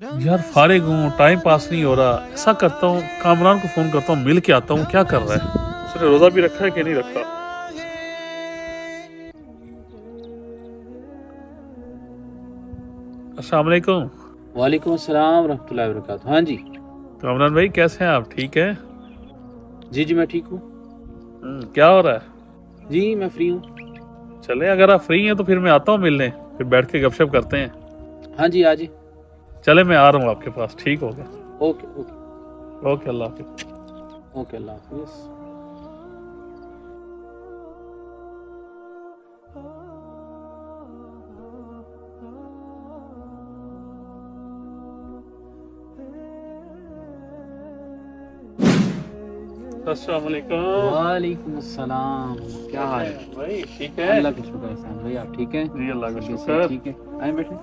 यार फारिग हूँ, टाइम पास नहीं हो रहा। ऐसा करता हूँ, कामरान को फोन करता हूँ, मिल के आता हूँ क्या कर रहा है, उसने रोजा भी रखा है कि नहीं रखा। अस्सलाम वालेकुम। वालेकुम अस्सलाम रहमतुल्लाहि व बरकातुहू। हाँ जी कामरान भाई कैसे हैं आप, ठीक है? जी मैं ठीक हूँ। क्या हो रहा है? जी मैं फ्री हूँ। चले, अगर आप फ्री हैं तो फिर मैं आता हूँ मिलने, फिर बैठ के गपशप करते हैं। हाँ जी आ जी। चले मैं आ रहा हूँ आपके पास, ठीक हो गया। ओके ओके ओके, अल्लाह हाफिज़। ओके अल्लाह हाफिज़। अस्सलाम वालेकुम। वालेकुम अस्सलाम। क्या हाल है भाई? ठीक है, अल्लाह का शुक्र है। भाई आप ठीक हैं? जी अल्लाह का तबीयत शुक्र। सब ठीक है? आए बैठे।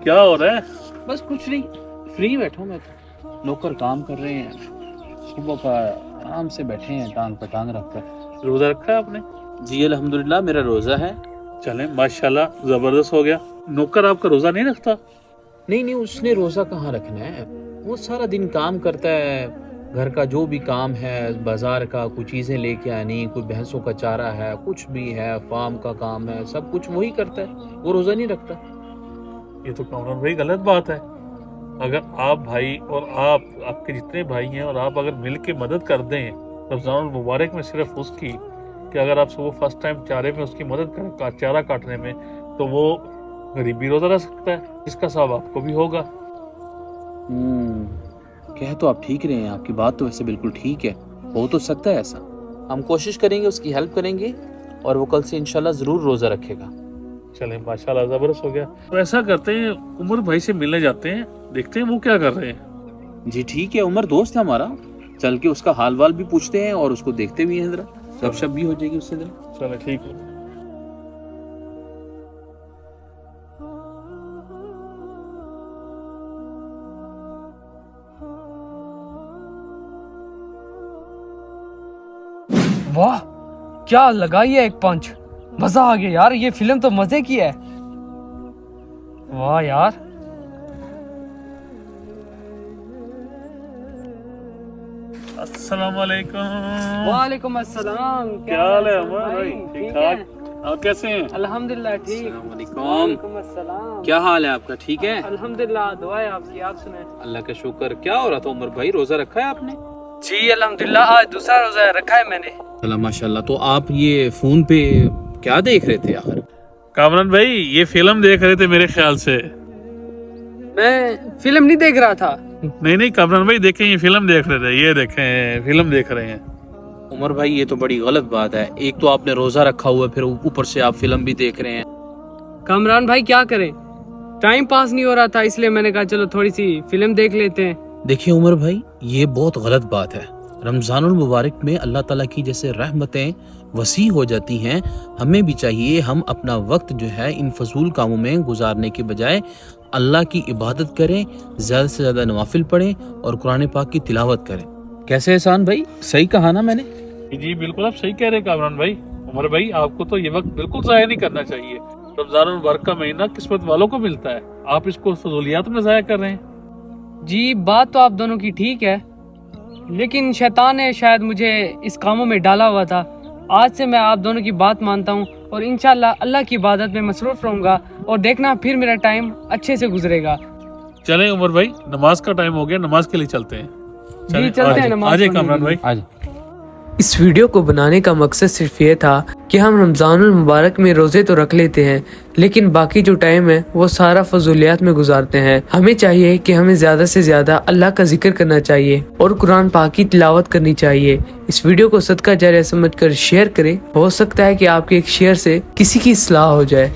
क्या हो रहा है? बस कुछ नहीं, फ्री बैठा हूँ मैं तो। नौकर काम कर रहे हैं, सुबह का आराम से बैठे हैं टांग पे टांग रख कर। रोजा रखा है आपने? जी अल्हम्दुलिल्लाह मेरा रोज़ा है। चले माशाल्लाह, जबरदस्त हो गया। नौकर आपका रोजा नहीं रखता? नहीं उसने रोज़ा कहाँ रखना है, वो सारा दिन काम करता है। घर का जो भी काम है, बाजार का कुछ चीज़ें लेके आनी, कोई भैंसों का चारा है, कुछ भी है, फार्म का काम है, सब कुछ वही करता है। वो रोज़ा नहीं रखता। ये तो कामरान भाई गलत बात है। अगर आप भाई और आप आपके जितने भाई हैं और आप अगर मिल के मदद कर दें रमजान मुबारक में, सिर्फ उसकी कि अगर आप सुबह फर्स्ट टाइम चारे में उसकी मदद करें, चारा काटने में, तो वो गरीब भी रोजा रख सकता है, इसका सवाब आपको भी होगा। कह तो आप ठीक रहे हैं, आपकी बात तो वैसे बिल्कुल ठीक है, हो तो सकता है ऐसा। हम कोशिश करेंगे, उसकी हेल्प करेंगे और वो कल से इंशाल्लाह ज़रूर रोज़ा रखेगा। चले माशाल्लाह, जबरदस्त हो गया। तो ऐसा करते हैं, उमर भाई से मिलने जाते हैं, देखते हैं वो क्या कर रहे हैं। जी ठीक है, उमर दोस्त है हमारा, चल के उसका हाल वाल भी पूछते हैं और उसको देखते भी हैं जरा, गपशप भी हो जाएगी उससे जरा। चले ठीक है। वाह क्या लगाई है एक पंच, मजा आ गया यार, ये फिल्म तो मजे की है। वाह यार, अस्सलाम वालेकुम। वालेकुम अस्सलाम। क्या हाल है उमर भाई? ठीक ठाक, आप कैसे हैं? अल्हम्दुलिल्लाह ठीक। वालेकुम अस्सलाम। क्या हाल है आपका, ठीक है? अल्हम्दुलिल्लाह, दुआ है आपकी, आप सुनाएं। अल्लाह का शुक्र। क्या हो रहा था उमर भाई, रोजा रखा है आपने? जी अल्हम्दुलिल्लाह, आज दूसरा रोजा रखा है मैंने। चला माशाल्लाह। तो आप ये फोन पे क्या देख रहे थे आखिर? कामरान भाई ये फिल्म देख रहे थे मेरे ख्याल से। मैं फिल्म नहीं देख रहा था। नहीं कामरान भाई देखें, ये फिल्म देख रहे थे, ये देखें फिल्म देख रहे हैं। उमर भाई ये तो बड़ी गलत बात है, एक तो आपने रोजा रखा हुआ है, फिर ऊपर से आप फिल्म भी देख रहे हैं। कामरान भाई क्या करें, टाइम पास नहीं हो रहा था, इसलिए मैंने कहा चलो थोड़ी सी फिल्म देख लेते हैं। देखिए उमर भाई ये बहुत गलत बात है। रमजानुल मुबारक में अल्लाह ताला की जैसे रहमतें वसी हो जाती हैं, हमें भी चाहिए हम अपना वक्त जो है इन फजूल कामों में गुजारने के बजाय अल्लाह की इबादत करें, ज़्यादा से ज़्यादा नवाफिल पढ़ें और कुरान पाक की तिलावत करें। कैसे एहसान भाई, सही कहा ना मैंने? जी बिल्कुल आप सही कह रहे हैं कामरान भाई। उमर भाई आपको तो ये वक्त बिल्कुल ज़ाया नहीं करना चाहिए। रमजान मुबारक का महीना किस्मत वालों को मिलता है, आप इसको फजूलियात में ज़ाया कर रहे हैं। जी बात तो आप दोनों की ठीक है, लेकिन शैतान ने शायद मुझे इस कामों में डाला हुआ था। आज से मैं आप दोनों की बात मानता हूँ और इंशाल्लाह अल्लाह की इबादत में मसरूफ रहूंगा और देखना फिर मेरा टाइम अच्छे से गुजरेगा। चलें उमर भाई, नमाज का टाइम हो गया, नमाज के लिए चलते हैं। जी चलते हैं नमाज आजे पढ़ने कामरान के लिए। भाई। इस वीडियो को बनाने का मकसद सिर्फ ये था कि हम रमजानुल मुबारक में रोजे तो रख लेते हैं, लेकिन बाकी जो टाइम है वो सारा फजूलियात में गुजारते हैं। हमें चाहिए कि हमें ज्यादा से ज्यादा अल्लाह का जिक्र करना चाहिए और कुरान पाक की तिलावत करनी चाहिए। इस वीडियो को सदका जारिया समझकर शेयर करें, हो सकता है कि आपके एक शेयर से किसी की इस्लाह हो जाए।